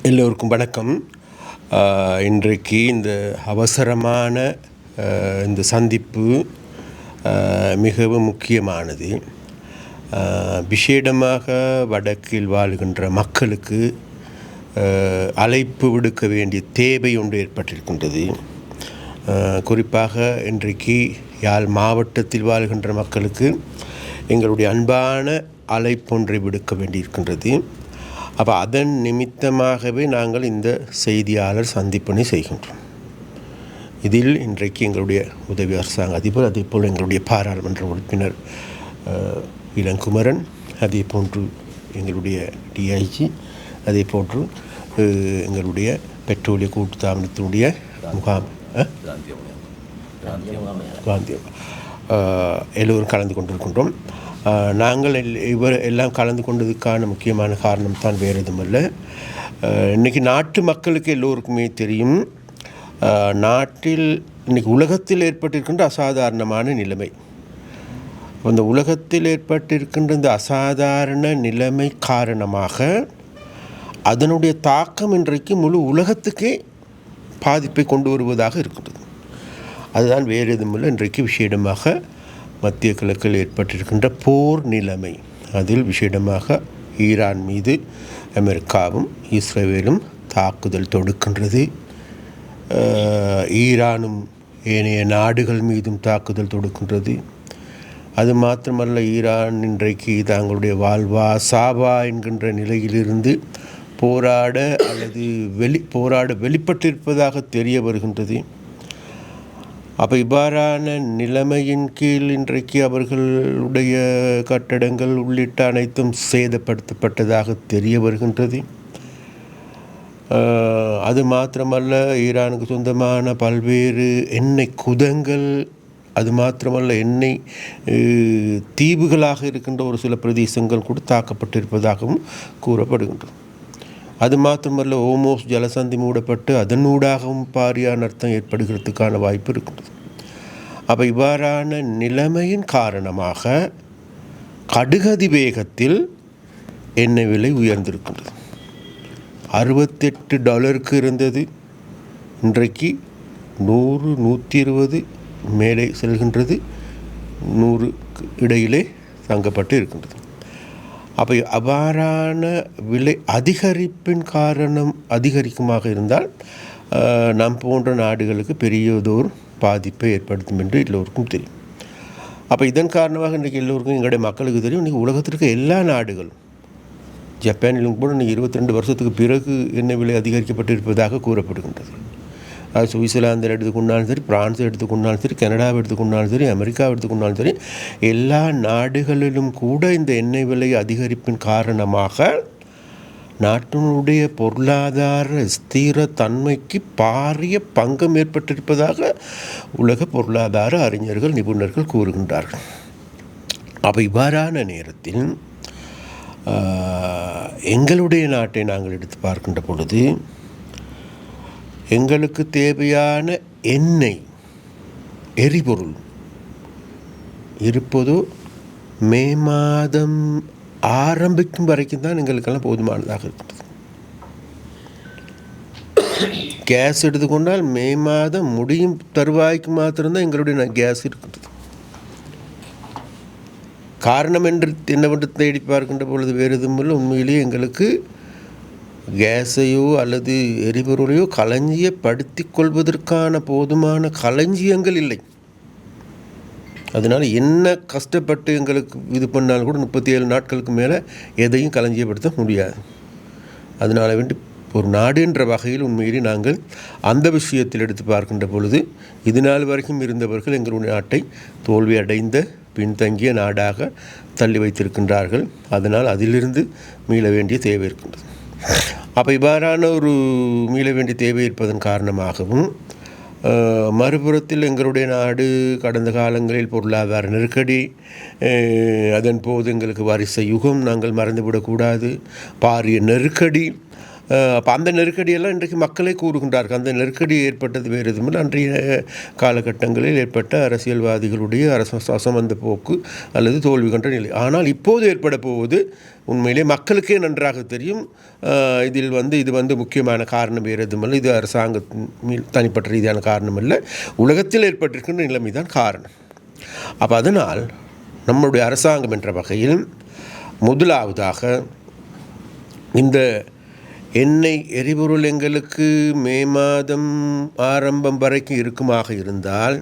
எல்லோருக்கும் வணக்கம். இன்றைக்கு இந்த அவசரமான இந்த சந்திப்பு மிகவும் முக்கியமானது. விசேடமாக வடக்கில் வாழ்கின்ற மக்களுக்கு அழைப்பு விடுக்க வேண்டிய தேவை ஒன்று ஏற்பட்டிருக்கின்றது. குறிப்பாக இன்றைக்கு யாழ் மாவட்டத்தில் வாழ்கின்ற மக்களுக்கு எங்களுடைய அன்பான அழைப்பொன்றை விடுக்க வேண்டியிருக்கின்றது. அப்போ அதன் நிமித்தமாகவே நாங்கள் இந்த செய்தியாளர் சந்திப்பினை செய்கின்றோம். இதில் இன்றைக்கு எங்களுடைய உதவி அரசாங்க அதிபர், அதே போல் எங்களுடைய பாராளுமன்ற உறுப்பினர் இளங்குமரன், அதே போன்று எங்களுடைய டிஐஜி, அதே போன்று எங்களுடைய பெட்ரோலிய கூட்டுத்தாபனத்தினுடைய காந்தியம் எல்லோரும் கலந்து கொண்டிருக்கின்றோம். நாங்கள் எல்லாம் கலந்து கொண்டதுக்கான முக்கியமான காரணம் தான் வேறு எதுவுமல்ல. இன்றைக்கி நாட்டு மக்களுக்கு எல்லோருக்குமே தெரியும், நாட்டில் இன்றைக்கி உலகத்தில் ஏற்பட்டிருக்கின்ற அசாதாரணமான நிலைமை. அந்த உலகத்தில் ஏற்பட்டிருக்கின்ற இந்த அசாதாரண நிலைமை காரணமாக அதனுடைய தாக்கம் இன்றைக்கு முழு உலகத்துக்கே பாதிப்பை கொண்டு வருவதாக இருக்கின்றது. அதுதான் வேறு எதுவுமில்லை, இன்றைக்கு விசேடமாக மத்திய கிழக்கில் ஏற்பட்டிருக்கின்ற போர் நிலைமை. அதில் விசேடமாக ஈரான் மீது அமெரிக்காவும் இஸ்ரேலும் தாக்குதல் தொடுக்கின்றது. ஈரானும் ஏனைய நாடுகள் மீதும் தாக்குதல் தொடுக்கின்றது. அது மாத்திரமல்ல, ஈரான் இன்றைக்கு தங்களுடைய வாழ்வா சாவா என்கின்ற நிலையிலிருந்து போராட வெளிப்பட்டிருப்பதாக தெரிய வருகின்றது. அப்போ இவ்வாறான நிலைமையின் கீழ் இன்றைக்கு அவர்களுடைய கட்டடங்கள் உள்ளிட்ட அனைத்தும் சேதப்படுத்தப்பட்டதாக தெரிய வருகின்றது. அது மாத்திரமல்ல, ஈரானுக்கு சொந்தமான பல்வேறு எண்ணெய் குதங்கள், அது மாத்திரமல்ல எண்ணெய் தீவுகளாக இருக்கின்ற ஒரு சில பிரதேசங்கள் கூட தாக்கப்பட்டிருப்பதாகவும் கூறப்படுகின்றது. அது மாத்திரமல்ல, ஓமோஸ் ஜலசந்தி மூடப்பட்டு அதனூடாகவும் பாரியான அர்த்தம் ஏற்படுகிறதுக்கான வாய்ப்பு இருக்கின்றது. அப்போ இவ்வாறான நிலைமையின் காரணமாக கடுகதி வேகத்தில் எண்ணெய் விலை உயர்ந்திருக்கின்றது. $68 இருந்தது, இன்றைக்கு 100, 120 மேலே செல்கின்றது, 100 இடையிலே தங்கப்பட்டு இருக்கின்றது. அப்போ அவ்வாறான விலை அதிகரிப்பின் காரணம் அதிகரிக்குமாக இருந்தால் நம் போன்ற நாடுகளுக்கு பெரியதோர் பாதிப்பை ஏற்படுத்தும் என்று எல்லோருக்கும் தெரியும். அப்போ இதன் காரணமாக இன்றைக்கி எல்லோருக்கும் எங்களுடைய மக்களுக்கு தெரியும், இன்றைக்கி உலகத்திற்கு எல்லா நாடுகளும், ஜப்பானிலும் கூட இன்றைக்கி 22 வருஷத்துக்கு பிறகு எண்ணெய் விலை அதிகரிக்கப்பட்டிருப்பதாக கூறப்படுகின்றது. அது சுவிட்சர்லாந்தில் எடுத்துக்கொண்டாலும் சரி, பிரான்ஸ் எடுத்துக்கொண்டாலும் சரி, கனடாவை எடுத்துக்கொண்டாலும் சரி, அமெரிக்காவை எடுத்துக்கொண்டாலும் சரி, எல்லா நாடுகளிலும் கூட இந்த எண்ணெய் விலை அதிகரிப்பின் காரணமாக நாட்டினுடைய பொருளாதார ஸ்திர தன்மைக்கு பாரிய பங்கம் ஏற்பட்டிருப்பதாக உலக பொருளாதார அறிஞர்கள், நிபுணர்கள் கூறுகின்றார்கள். அப்போ இவ்வாறான நேரத்தில் எங்களுடைய நாட்டை நாங்கள் எடுத்து பார்க்கின்ற பொழுது எங்களுக்கு தேவையான எண்ணெய் எரிபொருள் இருப்பதோ மே மாதம் ஆரம்பிக்கும் வரைக்கும் தான் எங்களுக்கெல்லாம் போதுமானதாக இருக்கிறது. கேஸ் எடுத்துக்கொண்டால் மே மாதம் முடியும் தருவாய்க்கு மாத்திரம்தான் எங்களுடைய கேஸ் இருக்கிறது. காரணம் என்னவென்று தேடி பார்க்கின்ற பொழுது வேறு எதுவும் இல்லை, உண்மையிலேயே எங்களுக்கு கேஸையோ அல்லது எரிபொருளையோ களஞ்சியப்படுத்தி கொள்வதற்கான போதுமான களஞ்சியங்கள் இல்லை. அதனால் என்ன கஷ்டப்பட்டு எங்களுக்கு இது பண்ணாலும் கூட 37 நாட்களுக்கு மேலே எதையும் களஞ்சியப்படுத்த முடியாது. அதனால் வேண்டி ஒரு நாடு என்ற வகையில் உண்மையிலே நாங்கள் அந்த விஷயத்தில் எடுத்து பார்க்கின்ற பொழுது இது நாள் வரைக்கும் இருந்தவர்கள் எங்களுடைய நாட்டை தோல்வி அடைந்த பின்தங்கிய நாடாக தள்ளி வைத்திருக்கின்றார்கள். அதனால் அதிலிருந்து மீள வேண்டிய தேவை இருக்கின்றது. அப்போ இவ்வாறான ஒரு மீள வேண்டிய தேவை இருப்பதன் காரணமாகவும் மறுபுறத்தில் எங்களுடைய நாடு கடந்த காலங்களில் பொருளாதார நெருக்கடி, அதன் போது எங்களுக்கு வரிசை யுகம் நாங்கள் மறந்துவிடக்கூடாது, பாரிய நெருக்கடி. அப்போ அந்த நெருக்கடியெல்லாம் இன்றைக்கு மக்களே கூறுகின்றார்கள். அந்த நெருக்கடி ஏற்பட்டது வேறு எதுவும் அன்றைய காலகட்டங்களில் ஏற்பட்ட அரசியல்வாதிகளுடைய அசமந்த போக்கு அல்லது தோல்வி கண்ட நிலை. ஆனால் இப்போது ஏற்பட போவது உண்மையிலே மக்களுக்கே நன்றாக தெரியும். இதில் இது முக்கியமான காரணம் வேறு எதுவுமல்ல, இது அரசாங்கத்தின் தனிப்பட்ட ரீதியான காரணம் இல்லை, உலகத்தில் ஏற்பட்டிருக்கின்ற நிலைமை தான் காரணம். அப்போ அதனால் நம்முடைய அரசாங்கம் என்ற வகையில் முதலாவதாக இந்த எண்ணெய் எரிபொருள் எங்களுக்கு மே மாதம் ஆரம்பம் வரைக்கும் இருக்குமாக இருந்தால்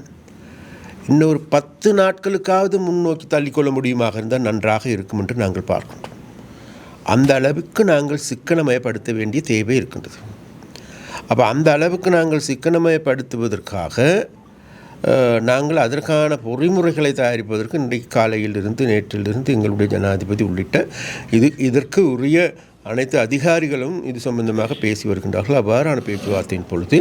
இன்னொரு 10 நாட்களுக்காவது முன்னோக்கி தள்ளிக்கொள்ள முடியுமாக இருந்தால் நன்றாக இருக்கும் என்று நாங்கள் பார்க்கின்றோம். அந்த அளவுக்கு நாங்கள் சிக்கனமயப்படுத்த வேண்டிய தேவை இருக்கின்றது. அப்போ அந்த அளவுக்கு நாங்கள் சிக்கனமயப்படுத்துவதற்காக நாங்கள் அதற்கான பொறிமுறைகளை தயாரிப்பதற்கு இன்றைக்கு காலையிலிருந்து நேற்றிலிருந்து எங்களுடைய ஜனாதிபதி உள்ளிட்ட இதற்கு உரிய அனைத்து அதிகாரிகளும் இது சம்பந்தமாக பேசி வருகின்றார்கள். அவ்வாறான பேச்சுவார்த்தையின் பொழுது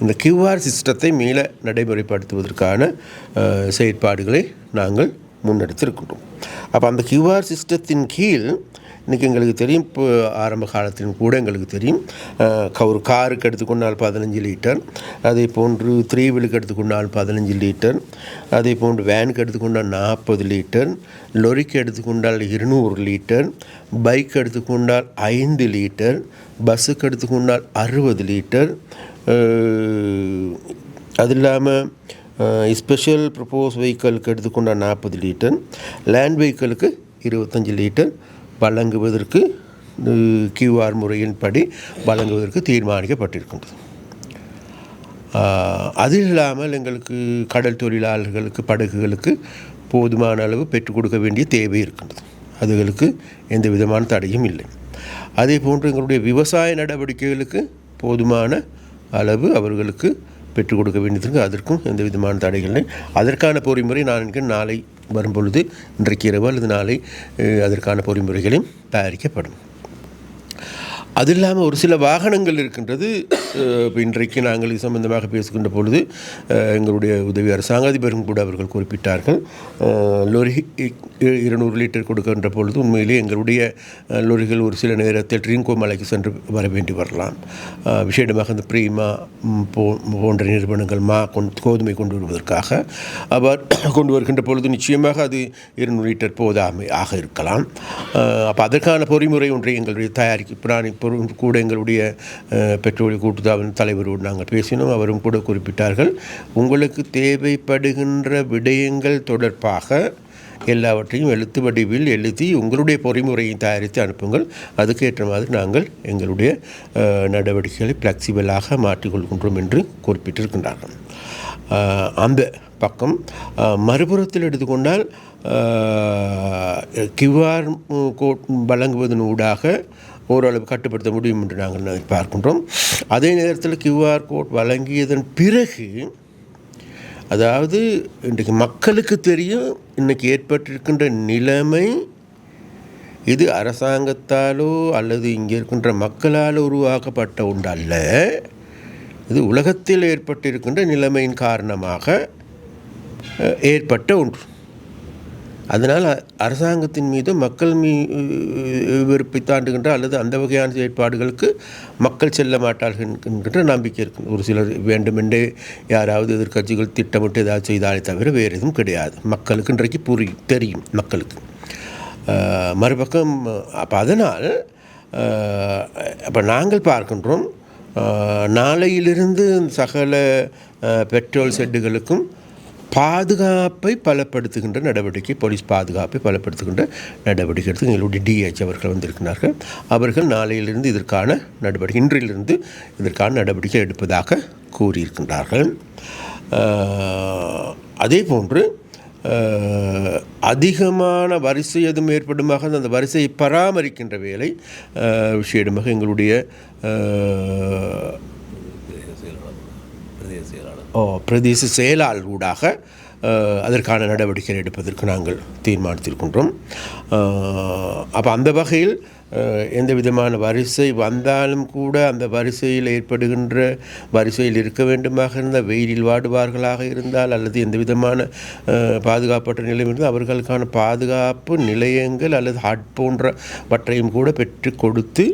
இந்த கியூஆர் சிஸ்டத்தை மீள நடைமுறைப்படுத்துவதற்கான செயற்பாடுகளை நாங்கள் முன்னெடுத்திருக்கின்றோம். அப்போ அந்த கியூஆர் சிஸ்டத்தின் கீழ் இன்றைக்கி எங்களுக்கு தெரியும், இப்போ ஆரம்ப காலத்திலும் கூட எங்களுக்கு தெரியும், ஒரு காருக்கு எடுத்துக்கொண்டால் 15 லிட்டர், அதே போன்று 3 வீலுக்கு எடுத்துக்கொண்டால் 15 லிட்டர், அதே போன்று வேனுக்கு எடுத்துக்கொண்டால் 40 லிட்டர், லொரிக்கு எடுத்துக்கொண்டால் 200 லிட்டர், பைக் எடுத்துக்கொண்டால் 5 லிட்டர், பஸ்ஸுக்கு எடுத்துக்கொண்டால் 60 லிட்டர், அது இல்லாமல் ஸ்பெஷல் ப்ரப்போஸ் வெஹிக்கிளுக்கு எடுத்துக்கொண்டால் 40 லிட்டர், லேண்ட் வெஹிக்கிளுக்கு 25 லிட்டர் வழங்குவதற்கு கியூஆர் முறையின்படி வழங்குவதற்கு தீர்மானிக்கப்பட்டிருக்கின்றது. அது இல்லாமல் எங்களுக்கு கடல் தொழிலாளர்களுக்கு படகுகளுக்கு போதுமான அளவு பெற்றுக் கொடுக்க வேண்டிய தேவை இருக்கின்றது. அதுகளுக்கு எந்த விதமான தடையும் இல்லை. அதே போன்று எங்களுடைய விவசாய நடவடிக்கைகளுக்கு போதுமான அளவு அவர்களுக்கு பெற்றுக் கொடுக்க வேண்டியதற்கு அதற்கும் எந்த விதமான தடைகள். அதற்கான பொறிமுறை நான் நினைக்கிறேன் நாளை வரும்பொழுது, இன்றைக்கு இரவு அல்லது நாளை அதற்கான பொறிமுறைகளையும் தயாரிக்கப்படும். அது இல்லாமல் ஒரு சில வாகனங்கள் இருக்கின்றது. இப்போ இன்றைக்கு நாங்கள் இது சம்பந்தமாக பேசுகின்ற பொழுது எங்களுடைய உதவி அரசாங்க அதிபரும் கூட அவர்கள் குறிப்பிட்டார்கள், லொரி 200 லிட்டர் கொடுக்கின்ற பொழுது உண்மையிலே எங்களுடைய லொரிகள் ஒரு சில நேரத்தில் ட்ரிங்கோ மலைக்கு சென்று வர வேண்டி வரலாம். விசேடமாக இந்த பிரீமா போன்ற நிறுவனங்கள் கோதுமை கொண்டு வருவதற்காக அவர் கொண்டு வருகின்ற பொழுது நிச்சயமாக அது 200 லிட்டர் போதாமையாக இருக்கலாம். அப்போ அதற்கான பொறிமுறை ஒன்றை எங்களுடைய தயாரிப்பு நான் இப்போ கூட எங்களுடைய பெட்ரோலிய கூட்டுத்தாபன தலைவரோடு நாங்கள் பேசினோம். அவரும் கூட குறிப்பிட்டார்கள், உங்களுக்கு தேவைப்படுகின்ற விடயங்கள் தொடர்பாக எல்லாவற்றையும் எழுத்து வடிவில் எழுதி உங்களுடைய பொறிமுறையை தயாரித்து அனுப்புங்கள், அதுக்கேற்ற மாதிரி நாங்கள் எங்களுடைய நடவடிக்கைகளை ஃப்ளெக்சிபிளாக மாற்றிக்கொள்கின்றோம் என்று குறிப்பிட்டிருக்கின்றார்கள். அந்த பக்கம் மறுபுறத்தில் எடுத்துக்கொண்டால் கியூஆர் கோட் வழங்குவதன் ஊடாக ஓரளவு கட்டுப்படுத்த முடியும் என்று நாங்கள் பார்க்கின்றோம். அதே நேரத்தில் கியூஆர் கோட் வழங்கியதன் பிறகு, அதாவது இன்றைக்கு மக்களுக்கு தெரியும் இன்றைக்கி ஏற்பட்டிருக்கின்ற நிலைமை இது அரசாங்கத்தாலோ அல்லது இங்கே இருக்கின்ற மக்களால் உருவாக்கப்பட்ட ஒன்றல்ல, இது உலகத்தில் ஏற்பட்டிருக்கின்ற நிலைமையின் காரணமாக ஏற்பட்ட ஒன்று. அதனால் அரசாங்கத்தின் மீது மக்கள் வெறுப்பை தாண்டுகின்ற அல்லது அந்த வகையான செயற்பாடுகளுக்கு மக்கள் செல்ல மாட்டார்கள் என்கின்ற நம்பிக்கை இருக்குது. ஒரு சிலர் வேண்டுமென்றே யாராவது எதிர்க்கட்சிகள் திட்டமிட்டு ஏதாவது செய்தாலே தவிர வேறு எதுவும் கிடையாது. மக்களுக்கு இன்றைக்கு தெரியும் மக்களுக்கு. மறுபக்கம் அப்போ அதனால் அப்போ நாங்கள் பார்க்கின்றோம், நாளையிலிருந்து சகல பெட்ரோல் ஷெட்டுகளுக்கும் பாதுகாப்பை பலப்படுத்துகின்ற நடவடிக்கை, போலீஸ் பாதுகாப்பை பலப்படுத்துகின்ற நடவடிக்கை எடுத்து எங்களுடைய டிஹெச் அவர்கள் வந்திருக்கிறார்கள். அவர்கள் நாளையிலிருந்து இதற்கான நடவடிக்கை, இன்றிலிருந்து இதற்கான நடவடிக்கை எடுப்பதாக கூறியிருக்கின்றார்கள். அதே போன்று அதிகமான வரிசை எதுவும் ஏற்படுமாக அந்த வரிசையை பராமரிக்கின்ற வேலை விஷயமாக எங்களுடைய பிரதேச செயலாளர் ஊடாக அதற்கான நடவடிக்கை எடுப்பதற்கு நாங்கள் தீர்மானித்திருக்கின்றோம். அப்போ அந்த வகையில் எந்த விதமான வரிசை வந்தாலும் கூட அந்த வரிசையில் ஏற்படுகின்ற வரிசையில் இருக்க வேண்டுமாக இருந்தால், வெயிலில் வாடுவார்களாக இருந்தால் அல்லது எந்த விதமான பாதுகாப்பற்ற நிலையம் இருந்தால் அவர்களுக்கான பாதுகாப்பு நிலையங்கள் அல்லது ஹட் போன்றவற்றையும் கூட பெற்று கொடுத்து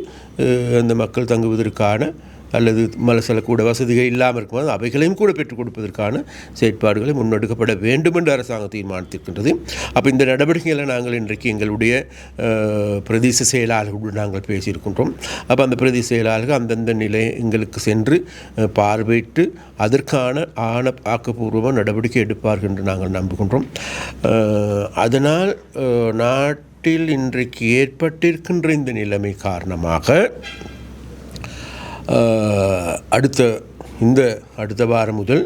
அந்த மக்கள் தங்குவதற்கான அல்லது மலசலக்கூட வசதிகள் இல்லாமல் இருக்கும்போது அவைகளையும் கூட பெற்றுக் கொடுப்பதற்கான செயற்பாடுகளை முன்னெடுக்கப்பட வேண்டும் என்று அரசாங்கம் தீர்மானித்திருக்கின்றது. அப்போ இந்த நடவடிக்கைகளை நாங்கள் இன்றைக்கு எங்களுடைய பிரதேச செயலாளர்களுடன் நாங்கள் பேசியிருக்கின்றோம். அப்போ அந்த பிரதேச செயலாளர்கள் அந்தந்த நிலையங்களுக்கு சென்று பார்வையிட்டு அதற்கான ஆக்கப்பூர்வமாக நடவடிக்கை எடுப்பார்கள் என்று நாங்கள் நம்புகின்றோம். அதனால் நாட்டில் இன்றைக்கு ஏற்பட்டிருக்கின்ற இந்த நிலைமை காரணமாக அடுத்த வாரம் முதல்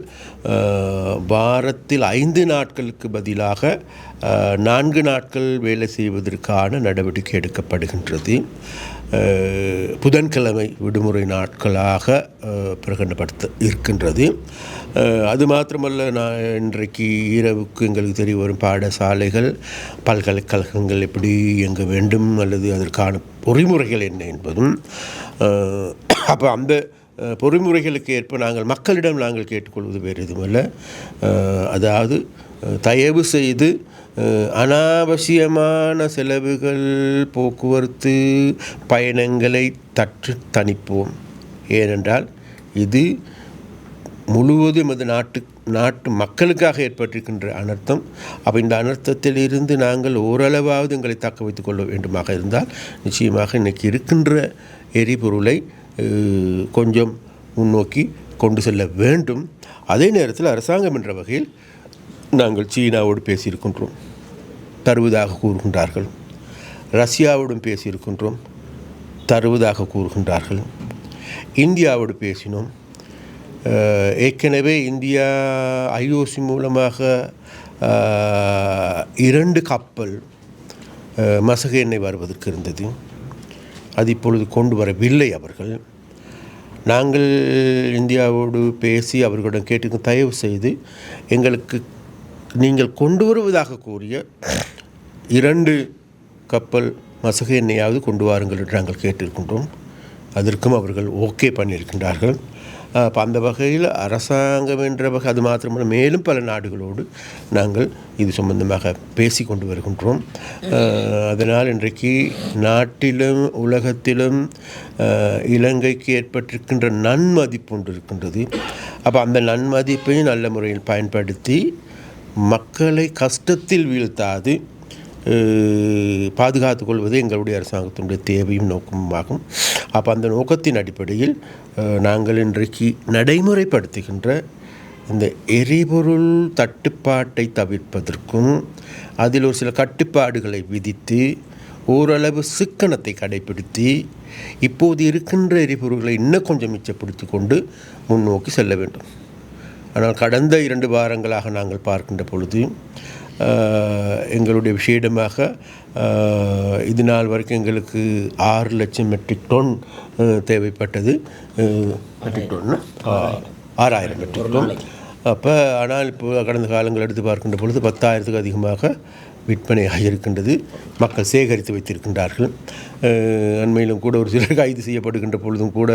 வாரத்தில் 5 நாட்களுக்கு பதிலாக 4 நாட்கள் வேலை செய்வதற்கான நடவடிக்கை எடுக்கப்படுகின்றது. புதன்கிழமை விடுமுறை நாட்களாக பிரகடனப்படுத்த இருக்கின்றது. அது மாத்திரமல்ல, நான் இன்றைக்கு இரவுக்கு எங்களுக்கு தெரிய வரும் பாடசாலைகள், பல்கலைக்கழகங்கள் எப்படி இயங்க வேண்டும் அல்லது அதற்கான பொறிமுறைகள் என்ன என்பதும், அப்போ அந்த பொறிமுறைகளுக்கு ஏற்ப மக்களிடம் நாங்கள் கேட்டுக்கொள்வது வேறு எதுவுமல்ல. அதாவது தயவு செய்து அனாவசியமான செலவுகள், போக்குவரத்து பயணங்களை தணிப்போம். ஏனென்றால் இது முழுவதும் அது நாட்டு மக்களுக்காக ஏற்பட்டிருக்கின்ற அனர்த்தம். அப்போ இந்த அனர்த்தத்தில் இருந்து நாங்கள் ஓரளவாவது எங்களை தக்க வைத்துக் கொள்ள வேண்டுமாக இருந்தால் நிச்சயமாக இன்றைக்கி இருக்கின்ற எரிபொருளை கொஞ்சம் முன்னோக்கி கொண்டு செல்ல வேண்டும். அதே நேரத்தில் அரசாங்கம் என்ற வகையில் நாங்கள் சீனாவோடு பேசியிருக்கின்றோம், தருவதாக கூறுகின்றார்கள். ரஷ்யாவோடும் பேசியிருக்கின்றோம், தருவதாக கூறுகின்றார்கள். இந்தியாவோடு பேசினோம். ஏற்கனவே இந்தியா IOC மூலமாக 2 கப்பல் மசகு எண்ணெய் வருவதற்கு இருந்தது. அது இப்பொழுது கொண்டு வரவில்லை. அவர்கள் நாங்கள் இந்தியாவோடு பேசி அவர்களிடம் கேட்டு தயவு செய்து எங்களுக்கு நீங்கள் கொண்டு வருவதாக கூறிய 2 கப்பல் மசகு எண்ணெயாவது கொண்டு வாருங்கள் என்று நாங்கள் கேட்டிருக்கின்றோம். அதற்கும் அவர்கள் ஓகே பண்ணியிருக்கின்றார்கள். அப்போ அந்த வகையில் அரசாங்கம் என்ற வகை, அது மாத்திரமல்ல மேலும் பல நாடுகளோடு நாங்கள் இது சம்பந்தமாக பேசி கொண்டு வருகின்றோம். அதனால் இன்றைக்கு நாட்டிலும் உலகத்திலும் இலங்கைக்கு ஏற்பட்டிருக்கின்ற நன்மதிப்பு ஒன்று இருக்கின்றது. அப்போ அந்த நன்மதிப்பை நல்ல முறையில் பயன்படுத்தி மக்களை கஷ்டத்தில் வீழ்த்தாது பாதுகாத்து கொள்வது எங்களுடைய அரசாங்கத்தினுடைய தேவையும் நோக்கமாகும். அப்போ அந்த நோக்கத்தின் அடிப்படையில் நாங்கள் இன்றைக்கு நடைமுறைப்படுத்துகின்ற இந்த எரிபொருள் தட்டுப்பாட்டை தவிர்ப்பதற்கும் அதில் ஒரு சில கட்டுப்பாடுகளை விதித்து ஓரளவு சிக்கனத்தை கடைபிடித்து இப்போது இருக்கின்ற எரிபொருள்களை இன்னும் கொஞ்சம் மிச்சப்படுத்தி கொண்டு முன்னோக்கி செல்ல வேண்டும். ஆனால் கடந்த 2 வாரங்களாக நாங்கள் பார்க்கின்ற பொழுது எங்களுடைய விஷயமாக இது நாள் வரைக்கும் எங்களுக்கு 6 லட்சம் மெட்ரிக் டன் தேவைப்பட்டது. Metric ton 6000 metric ton. அப்போ ஆனால் இப்போ கடந்த காலங்கள் எடுத்து பார்க்கின்ற பொழுது 10,000க்கு அதிகமாக விற்பனையாக இருக்கின்றது. மக்கள் சேகரித்து வைத்திருக்கின்றார்கள். அண்மையிலும் கூட ஒரு சிலர் கைது செய்யப்படுகின்ற பொழுதும் கூட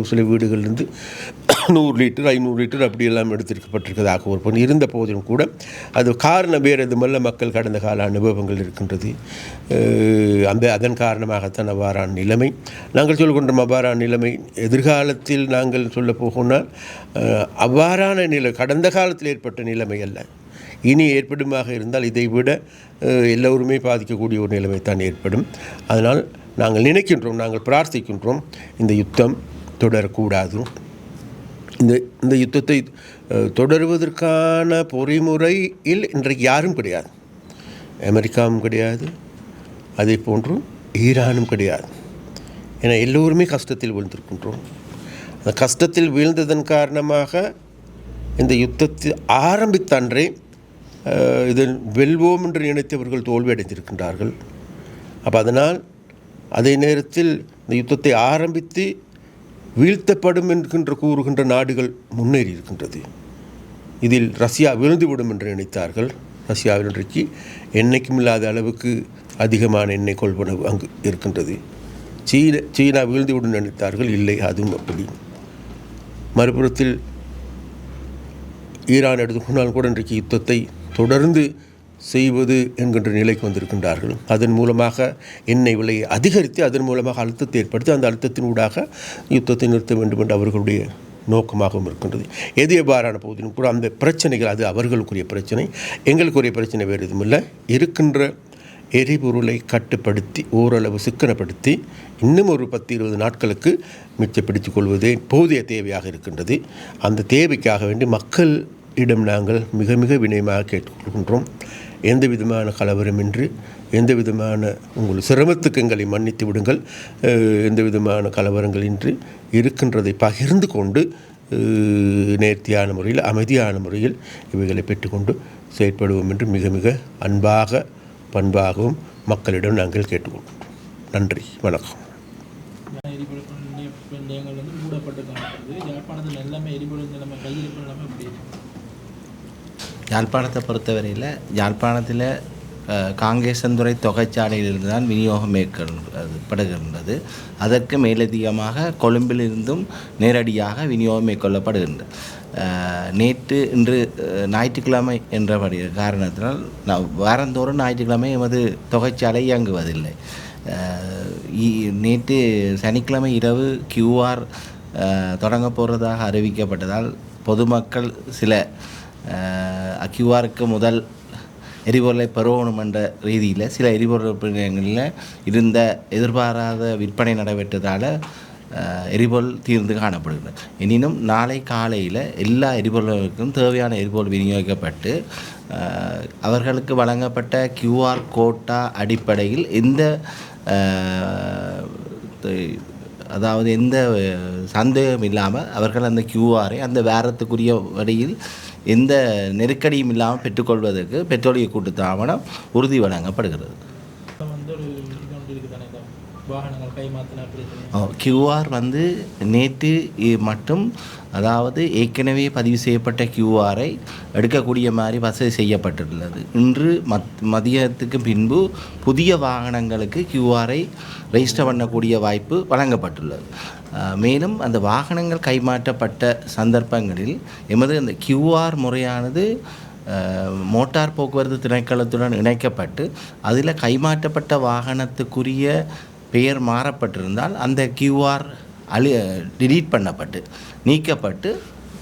சில வீடுகளிலிருந்து 100 லிட்டர் 500 லிட்டர் அப்படியெல்லாம் எடுத்திருக்கப்பட்டிருக்கிறதாக ஒரு பொண்ணு இருந்த போதிலும் கூட அது காரணம் வேறு எதுமல்ல, மக்கள் கடந்த கால அனுபவங்கள் இருக்கின்றது. அதன் காரணமாகத்தான் அவ்வாறான நிலைமை. நாங்கள் சொல்கின்ற அவ்வாறான நிலைமை எதிர்காலத்தில் நாங்கள் சொல்ல போகணும்னால் அவ்வாறான நிலை கடந்த காலத்தில் ஏற்பட்ட நிலைமை அல்ல, இனி ஏற்படுமாக இருந்தால் இதை விட எல்லோருமே பாதிக்கக்கூடிய ஒரு நிலைமை தான் ஏற்படும். அதனால் நாங்கள் நினைக்கின்றோம், நாங்கள் பிரார்த்திக்கின்றோம், இந்த யுத்தம் தொடரக்கூடாது. இந்த யுத்தத்தை தொடருவதற்கான பொறிமுறையில் இன்றைக்கு யாரும் கிடையாது. அமெரிக்காவும் கிடையாது, அதே போன்று ஈரானும் கிடையாது. ஏன்னா எல்லோருமே கஷ்டத்தில் வீழ்ந்திருக்கின்றோம். அந்த கஷ்டத்தில் வீழ்ந்ததன் காரணமாக இந்த யுத்தத்தை ஆரம்பித்த அன்றே இதில் வெல்வோம் என்று நினைத்தவர்கள் தோல்வி அடைந்திருக்கின்றார்கள். அப்போ அதனால் அதே நேரத்தில் இந்த யுத்தத்தை ஆரம்பித்து வீழ்த்தப்படும் என்கின்ற கூறுகின்ற நாடுகள் முன்னேறி இருக்கின்றது. இதில் ரஷ்யா விழுந்துவிடும் என்று நினைத்தார்கள். ரஷ்யாவில் இன்றைக்கு எண்ணெய்க்கும் இல்லாத அளவுக்கு அதிகமான எண்ணெய் கொள்வனவு அங்கு இருக்கின்றது. சீனா வீழ்ந்துவிடும் நினைத்தார்கள், இல்லை, அதுவும் அப்படி. மறுபுறத்தில் ஈரான் எடுத்துக்கொண்டால் கூட இன்றைக்கு யுத்தத்தை தொடர்ந்து செய்வது என்கின்ற நிலைக்கு வந்திருக்கின்றார்கள். அதன் மூலமாக எண்ணெய் விலையை அதிகரித்து அதன் மூலமாக அழுத்தத்தை ஏற்படுத்தி அந்த அழுத்தத்தினூடாக யுத்தத்தை நிறுத்த வேண்டும் என்று அவர்களுடைய நோக்கமாகவும் இருக்கின்றது. எது எவ்வாறான போதிலும் கூட அந்த பிரச்சனைகள் அது அவர்களுக்குரிய பிரச்சனை, எங்களுக்குரிய பிரச்சனை வேறு எதுவுமில்லை. இருக்கின்ற எரிபொருளை கட்டுப்படுத்தி ஓரளவு சிக்கனப்படுத்தி இன்னும் ஒரு 10-20 நாட்களுக்கு மிச்சப்படுத்திக் கொள்வதே போதிய தேவையாக இருக்கின்றது. அந்த தேவைக்காக வேண்டி மக்களிடம் நாங்கள் மிக மிக வினயமாக கேட்டுக்கொள்கின்றோம். எந்த விதமான கலவரமின்றி, எந்த விதமான உங்கள் சிரமத்துக்கு எங்களை மன்னித்து விடுங்கள், எந்த விதமான கலவரங்களின்றி இருக்கின்றதை பகிர்ந்து கொண்டு நேர்த்தியான முறையில் அமைதியான முறையில் இவைகளை பெற்றுக்கொண்டு செயற்படுவோம் என்று மிக மிக அன்பாக பண்பாகவும் மக்களிடம் நாங்கள் கேட்டுக்கொள்கிறோம். நன்றி, வணக்கம். யாழ்ப்பாணத்தை பொறுத்தவரையில் யாழ்ப்பாணத்தில் காங்கேசன்துறை தொகைச்சாலையிலிருந்து தான் விநியோகம் மேற்கொள்ளப்படுகின்றது. அதற்கு மேலதிகமாக கொழும்பிலிருந்தும் நேரடியாக விநியோகம் மேற்கொள்ளப்படுகின்றது. இன்று ஞாயிற்றுக்கிழமை என்றபடி காரணத்தினால் வாரந்தோறும் ஞாயிற்றுக்கிழமை எமது தொகைச்சாலை இயங்குவதில்லை. நேற்று சனிக்கிழமை இரவு QR தொடங்க போகிறதாக அறிவிக்கப்பட்டதால் பொதுமக்கள் சில QR முதல் எரிபொருளை பெறணும் என்ற ரீதியில் சில எரிபொருள் நிலையங்களில் இருந்த எதிர்பாராத விற்பனை நடைபெற்றதால் எரிபொருள் தீர்ந்து காணப்படுகிறது. எனினும் நாளை காலையில் எல்லா எரிபொருளுக்கும் தேவையான எரிபொருள் விநியோகிக்கப்பட்டு அவர்களுக்கு வழங்கப்பட்ட QR கோட்டா அடிப்படையில் எந்த சந்தேகம் இல்லாமல் அவர்கள் அந்த QRஐ அந்த வாரத்துக்குரிய வழியில் எந்த நெருக்கடியும் இல்லாமல் பெற்றுக்கொள்வதற்கு பெட்ரோலிய கூட்டுத்தாபனம் உறுதி வழங்கப்படுகிறது. QR நேற்று மட்டும் ஏற்கனவே பதிவு செய்யப்பட்ட QRஐ எடுக்கக்கூடிய மாதிரி வசதி செய்யப்பட்டுள்ளது. இன்று மதியத்துக்கு பின்பு புதிய வாகனங்களுக்கு QRஐ ரெஜிஸ்டர் பண்ணக்கூடிய வாய்ப்பு வழங்கப்பட்டுள்ளது. மேலும் அந்த வாகனங்கள் கைமாற்றப்பட்ட சந்தர்ப்பங்களில் எமது அந்த QR முறையானது மோட்டார் போக்குவரத்து திணைக்களத்துடன் இணைக்கப்பட்டு அதில் கைமாற்றப்பட்ட வாகனத்துக்குரிய பெயர் மாறப்பட்டிருந்தால் அந்த QR டிலீட் பண்ணப்பட்டு நீக்கப்பட்டு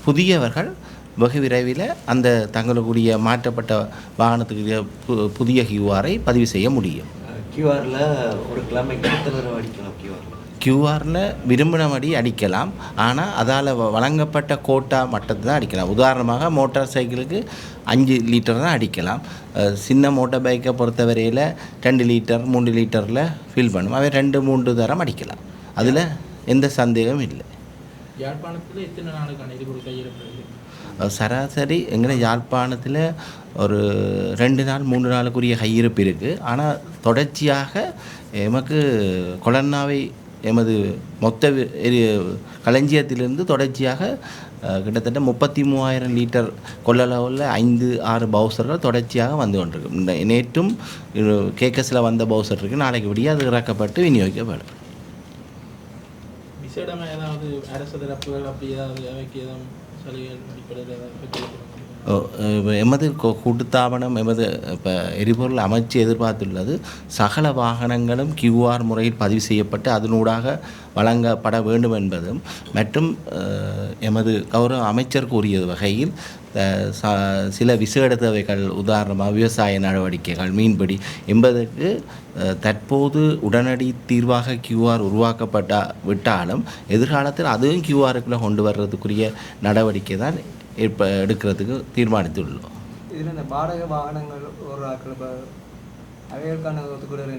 புதியவர்கள் வெகு விரைவில் அந்த தங்களுடைய மாற்றப்பட்ட வாகனத்துக்கு புதிய QRஐ பதிவு செய்ய முடியும். QRல ஒரு கிழமைக்கு எத்தனை தடவை அடிக்கலாம்? QRல விரும்பினபடி அடிக்கலாம். ஆனால் அதால் வழங்கப்பட்ட கோட்டா மட்டத்தை தான் அடிக்கலாம். உதாரணமாக மோட்டார் சைக்கிளுக்கு 5 லிட்டர் தான் அடிக்கலாம். சின்ன மோட்டார் பைக்கை பொறுத்தவரையில் 2 லிட்டர் 3 லிட்டரில் ஃபில் பண்ணும். அவை 2-3 தரம் அடிக்கலாம். அதில் எந்த சந்தேகமும் இல்லை. யாழ்ப்பாணத்தில் எத்தனை நாளுக்கான எரிபொருள் கையிருப்பு? சராசரி எங்களை யாழ்ப்பாணத்தில் ஒரு 2 நாள் 3 நாளுக்குரிய கையிருப்பு இருக்குது. ஆனால் தொடர்ச்சியாக எமக்கு கொலன்னாவை எமது மொத்த களஞ்சியத்திலிருந்து தொடர்ச்சியாக கிட்டத்தட்ட 33,000 லிட்டர் கொள்ளளவில் 5-6 பவுசர்கள் தொடர்ச்சியாக வந்து கொண்டிருக்கு. நேற்றும் கேக்கஸில் வந்த பவுசர் இருக்குது. நாளைக்கு விடிய அது இறக்கப்பட்டு விநியோகிக்கப்படும். விசேடமாக ஏதாவது அரசு தரப்புகள் அப்படி ஏதாவது சலுகைகள் அடிப்படையில் எமது கூட்டுத்தாபனம் இப்போ எரிபொருள் அமைச்சு எதிர்பார்த்துள்ளது சகல வாகனங்களும் QR முறையில் பதிவு செய்யப்பட்டு அதனூடாக வழங்கப்பட வேண்டும் என்பதும் மற்றும் எமது கௌரவ அமைச்சர் கூறிய வகையில் சில விசேட தேவைகள் உதாரணமாக விவசாய நடவடிக்கைகள் மீன்பிடி என்பதற்கு தற்போது உடனடி தீர்வாக QR விட்டாலும் எதிர்காலத்தில் அதுவும் QRக்குள்ளே கொண்டு வர்றதுக்குரிய நடவடிக்கை தான் எடுக்கிறதுக்கு தீர்மானித்துள்ளோம். இதில் இந்த வாடகை வாகனங்கள் ஒரு ஆக்கள் இப்போ அவைகளுக்கான ஒத்துக்கூடல்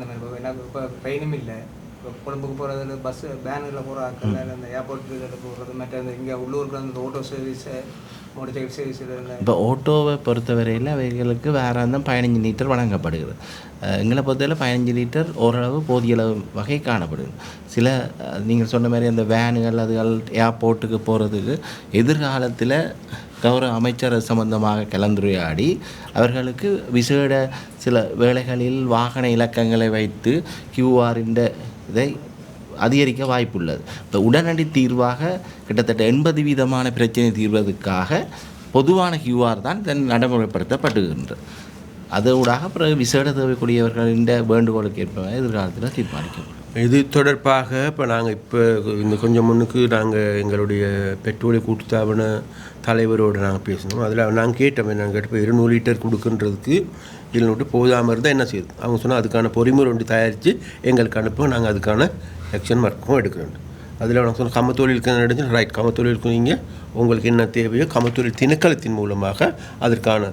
இப்போ ட்ரெயினும் இல்லை. இப்போ கொழும்புக்கு போகிறது பஸ் பேனரில் போகிற ஆக்கள் அந்த ஏர்போர்ட்டில் போகிறது மற்ற அந்த இங்கே உள்ளூருக்கு அந்த auto service motor cycle service. இப்போ ஓட்டோவை பொறுத்தவரையில் அவைகளுக்கு வேறு அந்த 15 லிட்டர் வழங்கப்படுகிறது. எங்களை பொறுத்தவரை 15 லிட்டர் ஓரளவு போதிய அளவு வகை காணப்படுது. சில நீங்கள் சொன்ன மாதிரி அந்த வேனுகள் அதுகள் ஏர்போர்ட்டுக்கு போகிறதுக்கு எதிர்காலத்தில் கௌரவ அமைச்சர் சம்பந்தமாக கலந்துரையாடி அவர்களுக்கு விசேட சில வேளைகளில் வாகன இலக்கங்களை வைத்து QR இதை அதிகரிக்க வாய்ப்புள்ளது. இப்போ உடனடி தீர்வாக கிட்டத்தட்ட 80% பிரச்சனை தீர்வதற்காக பொதுவான QR தான் நடைமுறைப்படுத்தப்படுகின்றது. அதோடாக பிறகு விசேட தேவைக்குரியவர்களின் வேண்டுகோளுக்கு ஏற்ப எதிர்காலத்தில் தீர்மானிக்கப்படும். இது தொடர்பாக இப்போ நாங்கள் இந்த கொஞ்சம் முன்னுக்கு நாங்கள் எங்களுடைய பெட்ரோலிய கூட்டுத்தாபன தலைவரோடு நாங்கள் பேசினோம். அதில் நாங்கள் கேட்டோம், நாங்கள் கேட்டப்போ 200 லிட்டர் கொடுக்குன்றதுக்கு இல்லைன்னு போதாமல் இருந்தால் என்ன செய்யுது. அவங்க சொன்னால் அதுக்கான பொறிமுறை ஒன்று தயாரித்து எங்களுக்கு அனுப்ப நாங்கள் அதுக்கான ஆக்ஷன் மார்க்கும் எடுக்கிறோம். அதில் அவங்க சொன்ன கமத்தொழிலுக்கு நடந்து ரைட், கமத்தொழிலுக்கு நீங்கள் உங்களுக்கு என்ன தேவையோ கமத்தொழில் திணைக்களத்தின் மூலமாக அதற்கான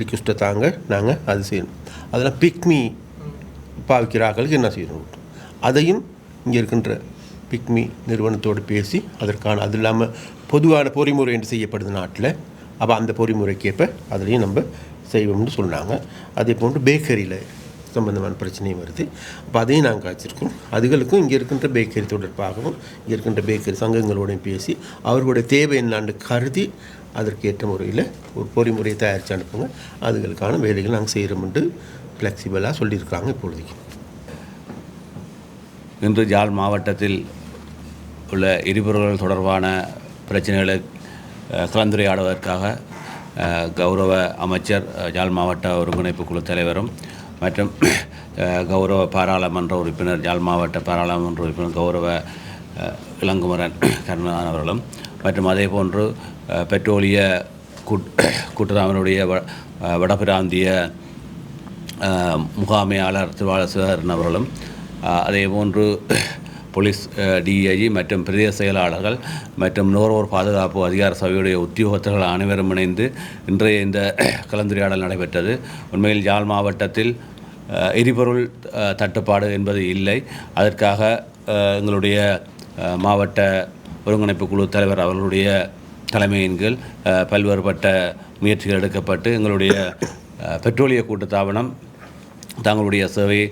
ரிக்வெஸ்ட்டை தாங்க நாங்கள் அது செய்யணும். அதில் பிக்மி பாவிக்கிறார்களுக்கு என்ன செய்யணும், அதையும் இங்கே இருக்கின்ற பிக்மி நிறுவனத்தோடு பேசி அதற்கான அது இல்லாமல் பொதுவான பொறிமுறை என்று செய்யப்படுது நாட்டில். அப்போ அந்த பொறிமுறைக்கேற்ப அதிலையும் நம்ம செய்வோம்னு சொன்னாங்க. அதே போன்று பேக்கரியில் சம்பந்தமான பிரச்சனையும் வருது. அப்போ அதையும் நாங்கள் வச்சுருக்கோம். அதுகளுக்கும் இங்கே இருக்கின்ற பேக்கரி தொடர்பாகவும் இங்கே இருக்கின்ற பேக்கரி சங்கங்களோடையும் பேசி அவர்களுடைய தேவை என்னான்னு கருதி அதற்கேற்ற முறையில் ஒரு பொறிமுறையை தயாரித்து அனுப்புங்க. அதுகளுக்கான வேலைகள் நாங்கள் செய்கிறோம்ட்டு ஃப்ளெக்சிபிளாக சொல்லியிருக்காங்க இப்பொழுதைக்கு. இன்று யாழ் மாவட்டத்தில் உள்ள எரிபொருள்கள் தொடர்பான பிரச்சனைகளை கலந்துரையாடுவதற்காக கௌரவ அமைச்சர் யாழ் மாவட்ட ஒருங்கிணைப்பு குழு தலைவரும் மற்றும் கௌரவ பாராளுமன்ற உறுப்பினர் யாழ் மாவட்ட பாராளுமன்ற உறுப்பினர் கௌரவ இளங்குமரன் கருணாநிதி அவர்களும் மற்றும் அதே போன்று பெட்ரோலிய கூட்டுத்தாபனுடைய வடபிராந்திய முகாமையாளர் திருவாளர் அவர்களும் அதே போன்று போலீஸ் டிஐஜி மற்றும் பிரதேச செயலாளர்கள் மற்றும் நுகர்வோர் பாதுகாப்பு அதிகார சபையுடைய உத்தியோகத்தர்கள் அனைவரும் இணைந்து இன்றைய இந்த கலந்துரையாடல் நடைபெற்றது. உண்மையில் யாழ் மாவட்டத்தில் எரிபொருள் தட்டுப்பாடு என்பது இல்லை. அதற்காக எங்களுடைய மாவட்ட ஒருங்கிணைப்பு குழு தலைவர் அவர்களுடைய தலைமையின் கீழ் பல்வேறுபட்ட முயற்சிகள் எடுக்கப்பட்டு எங்களுடைய பெட்ரோலிய கூட்டுத்தாபனம் தங்களுடைய சேவையை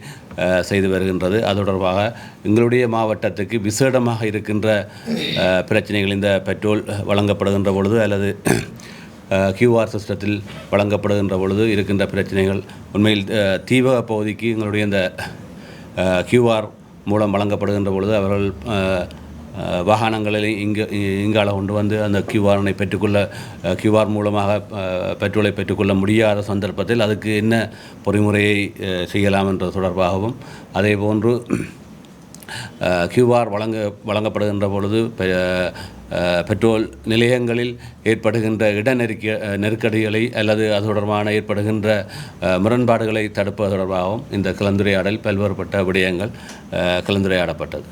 செய்து வருகின்றது. அது தொடர்பாக எங்களுடைய மாவட்டத்துக்கு விசேடமாக இருக்கின்ற பிரச்சனைகள் இந்த பெட்ரோல் வழங்கப்படுகின்ற பொழுது அல்லது கியூஆர் சிஸ்டத்தில் வழங்கப்படுகின்ற பொழுது இருக்கின்ற பிரச்சனைகள் உண்மையில் தீவக பகுதிக்கு எங்களுடைய இந்த கியூஆர் மூலம் வழங்கப்படுகின்ற பொழுது அவர்கள் வாகனங்களில் இங்கால கொண்டு வந்து அந்த கியூஆரை கியூஆர் மூலமாக பெட்ரோலை பெற்றுக்கொள்ள முடியாத சந்தர்ப்பத்தில் அதுக்கு என்ன பொறிமுறையை செய்யலாம் என்ற தொடர்பாகவும் அதே போன்று கியூஆர் வழங்கப்படுகின்ற பொழுது பெட்ரோல் நிலையங்களில் ஏற்படுகின்ற நெருக்கடிகளை அல்லது அது தொடர்பான ஏற்படுகின்ற முரண்பாடுகளை தடுப்பது தொடர்பாகவும் இந்த கலந்துரையாடல் பல்வேறுபட்ட விடயங்கள் கலந்துரையாடப்பட்டது.